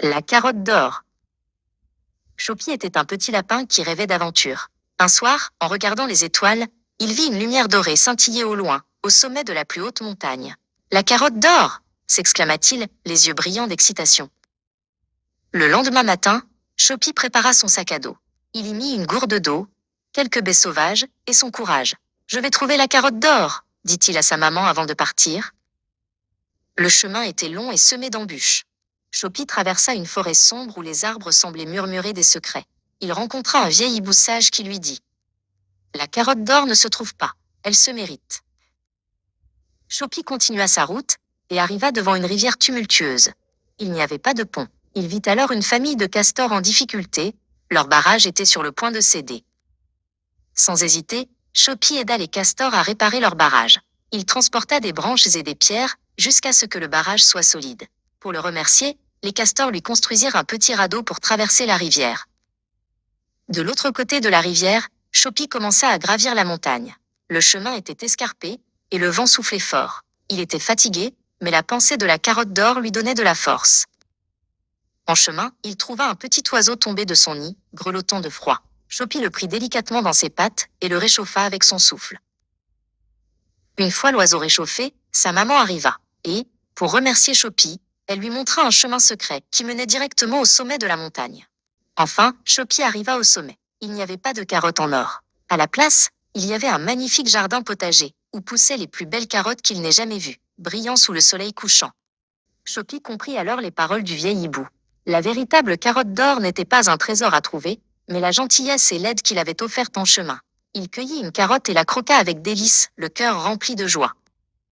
La carotte d'or. Chopi était un petit lapin qui rêvait d'aventure. Un soir, en regardant les étoiles, il vit une lumière dorée scintiller au loin, au sommet de la plus haute montagne. La carotte d'or! S'exclama-t-il, les yeux brillants d'excitation. Le lendemain matin, Chopi prépara son sac à dos. Il y mit une gourde d'eau, quelques baies sauvages et son courage. « Je vais trouver la carotte d'or !» dit-il à sa maman avant de partir. Le chemin était long et semé d'embûches. Chopi traversa une forêt sombre où les arbres semblaient murmurer des secrets. Il rencontra un vieil hibou sage qui lui dit « La carotte d'or ne se trouve pas, elle se mérite. » Chopi continua sa route et arriva devant une rivière tumultueuse. Il n'y avait pas de pont. Il vit alors une famille de castors en difficulté, leur barrage était sur le point de céder. Sans hésiter, Chopi aida les castors à réparer leur barrage. Il transporta des branches et des pierres jusqu'à ce que le barrage soit solide. Pour le remercier, les castors lui construisirent un petit radeau pour traverser la rivière. De l'autre côté de la rivière, Chopi commença à gravir la montagne. Le chemin était escarpé et le vent soufflait fort. Il était fatigué, mais la pensée de la carotte d'or lui donnait de la force. En chemin, il trouva un petit oiseau tombé de son nid, grelottant de froid. Chopi le prit délicatement dans ses pattes et le réchauffa avec son souffle. Une fois l'oiseau réchauffé, sa maman arriva, et, pour remercier Chopi, elle lui montra un chemin secret qui menait directement au sommet de la montagne. Enfin, Chopi arriva au sommet. Il n'y avait pas de carottes en or. À la place, il y avait un magnifique jardin potager, où poussaient les plus belles carottes qu'il n'ait jamais vues, brillant sous le soleil couchant. Chopi comprit alors les paroles du vieil hibou. La véritable carotte d'or n'était pas un trésor à trouver, mais la gentillesse et l'aide qu'il avait offerte en chemin. Il cueillit une carotte et la croqua avec délice, le cœur rempli de joie.